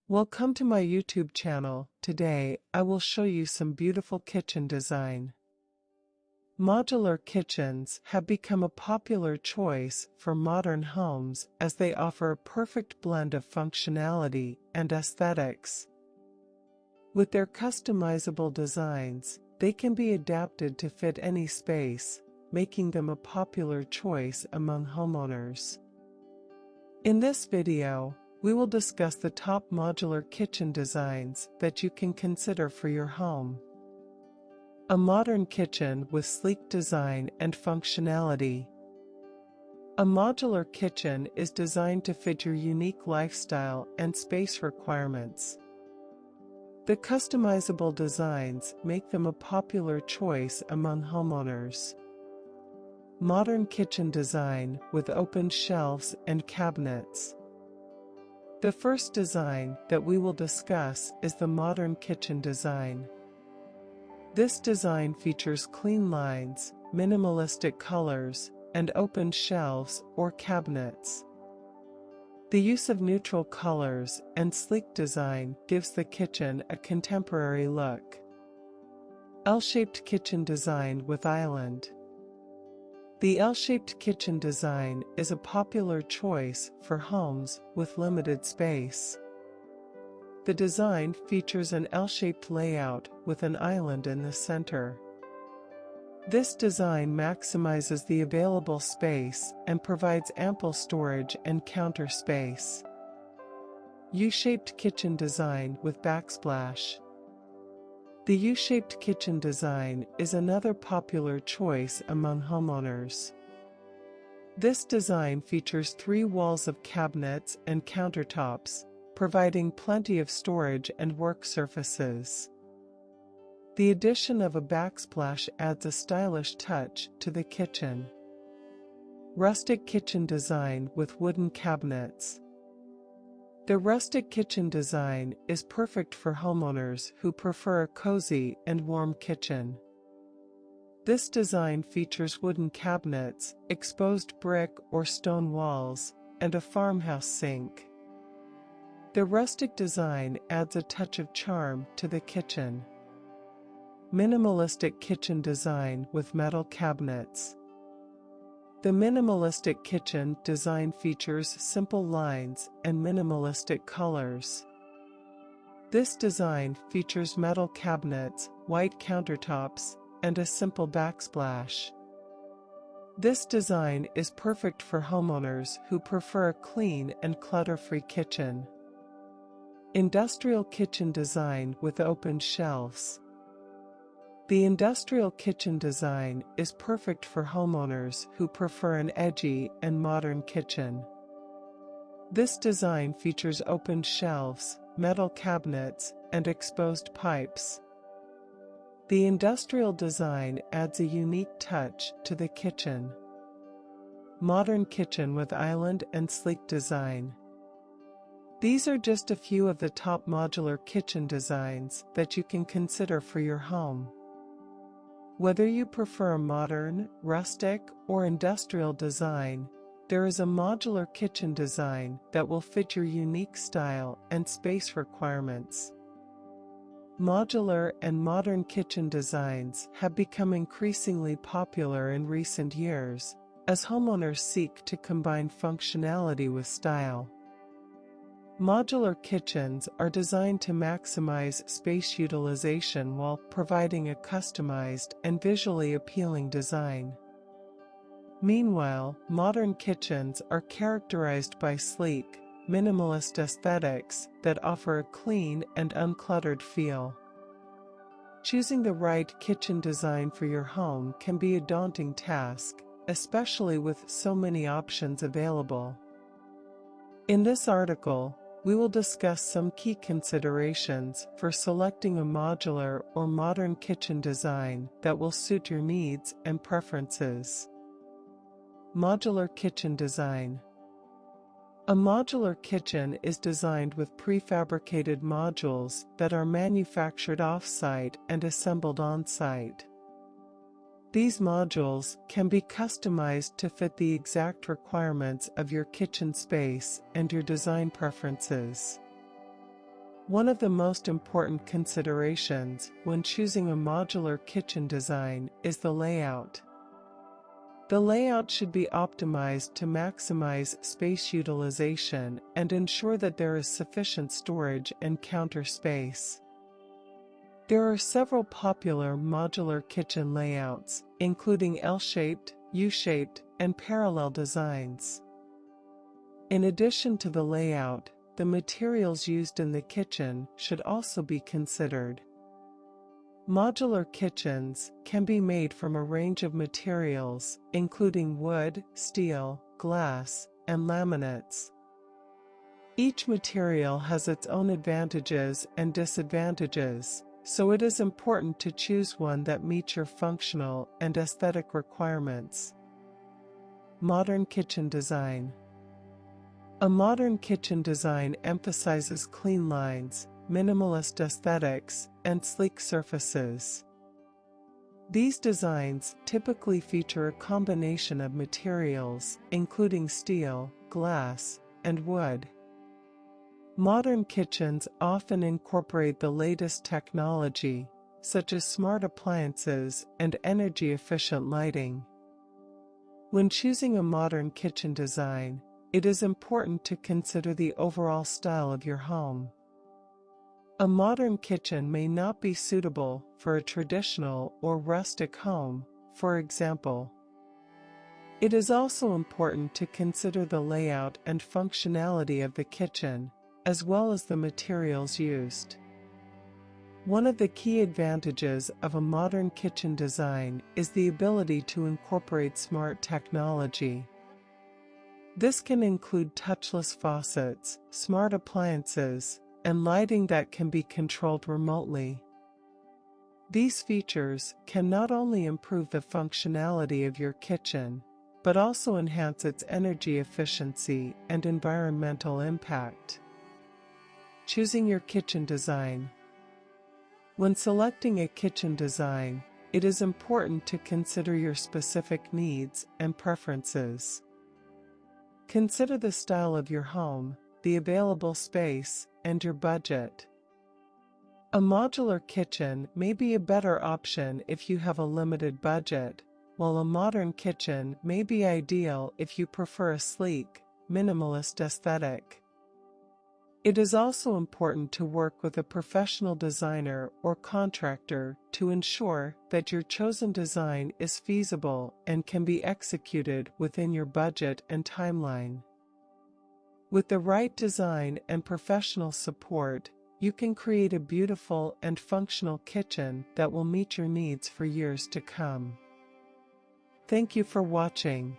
Welcome to my YouTube channel. Today, I will show you some beautiful kitchen design. Modular kitchens have become a popular choice for modern homes as they offer a perfect blend of functionality and aesthetics. With their customizable designs, they can be adapted to fit any space, making them a popular choice among homeowners. In this video, we will discuss the top modular kitchen designs that you can consider for your home. A modern kitchen with sleek design and functionality. A modular kitchen is designed to fit your unique lifestyle and space requirements. The customizable designs make them a popular choice among homeowners. Modern kitchen design with open shelves and cabinets. The first design that we will discuss is the modern kitchen design. This design features clean lines, minimalistic colors, and open shelves or cabinets. The use of neutral colors and sleek design gives the kitchen a contemporary look. L-shaped kitchen design with island. The L-shaped kitchen design is a popular choice for homes with limited space. The design features an L-shaped layout with an island in the center. This design maximizes the available space and provides ample storage and counter space. U-shaped kitchen design with backsplash. The U-shaped kitchen design is another popular choice among homeowners. This design features 3 walls of cabinets and countertops, providing plenty of storage and work surfaces. The addition of a backsplash adds a stylish touch to the kitchen. Rustic kitchen design with wooden cabinets. The rustic kitchen design is perfect for homeowners who prefer a cozy and warm kitchen. This design features wooden cabinets, exposed brick or stone walls, and a farmhouse sink. The rustic design adds a touch of charm to the kitchen. Minimalistic kitchen design with metal cabinets. The minimalistic kitchen design features simple lines and minimalistic colors. This design features metal cabinets, white countertops, and a simple backsplash. This design is perfect for homeowners who prefer a clean and clutter-free kitchen. Industrial kitchen design with open shelves. The industrial kitchen design is perfect for homeowners who prefer an edgy and modern kitchen. This design features open shelves, metal cabinets, and exposed pipes. The industrial design adds a unique touch to the kitchen. Modern kitchen with island and sleek design. These are just a few of the top modular kitchen designs that you can consider for your home. Whether you prefer a modern, rustic, or industrial design, there is a modular kitchen design that will fit your unique style and space requirements. Modular and modern kitchen designs have become increasingly popular in recent years, as homeowners seek to combine functionality with style. Modular kitchens are designed to maximize space utilization while providing a customized and visually appealing design. Meanwhile, modern kitchens are characterized by sleek, minimalist aesthetics that offer a clean and uncluttered feel. Choosing the right kitchen design for your home can be a daunting task, especially with so many options available. In this article, we will discuss some key considerations for selecting a modular or modern kitchen design that will suit your needs and preferences. Modular kitchen design. A modular kitchen is designed with prefabricated modules that are manufactured off-site and assembled on-site. These modules can be customized to fit the exact requirements of your kitchen space and your design preferences. One of the most important considerations when choosing a modular kitchen design is the layout. The layout should be optimized to maximize space utilization and ensure that there is sufficient storage and counter space. There are several popular modular kitchen layouts, including L-shaped, U-shaped, and parallel designs. In addition to the layout, the materials used in the kitchen should also be considered. Modular kitchens can be made from a range of materials, including wood, steel, glass, and laminates. Each material has its own advantages and disadvantages, so it is important to choose one that meets your functional and aesthetic requirements. Modern kitchen design. A modern kitchen design emphasizes clean lines, minimalist aesthetics, and sleek surfaces. These designs typically feature a combination of materials, including steel, glass, and wood. Modern kitchens often incorporate the latest technology, such as smart appliances and energy-efficient lighting. When choosing a modern kitchen design, it is important to consider the overall style of your home. A modern kitchen may not be suitable for a traditional or rustic home, for example. It is also important to consider the layout and functionality of the kitchen, as well as the materials used. One of the key advantages of a modern kitchen design is the ability to incorporate smart technology. This can include touchless faucets, smart appliances, and lighting that can be controlled remotely. These features can not only improve the functionality of your kitchen, but also enhance its energy efficiency and environmental impact. Choosing your kitchen design. When selecting a kitchen design, it is important to consider your specific needs and preferences. Consider the style of your home, the available space, and your budget. A modular kitchen may be a better option if you have a limited budget, while a modern kitchen may be ideal if you prefer a sleek, minimalist aesthetic. It is also important to work with a professional designer or contractor to ensure that your chosen design is feasible and can be executed within your budget and timeline. With the right design and professional support, you can create a beautiful and functional kitchen that will meet your needs for years to come. Thank you for watching.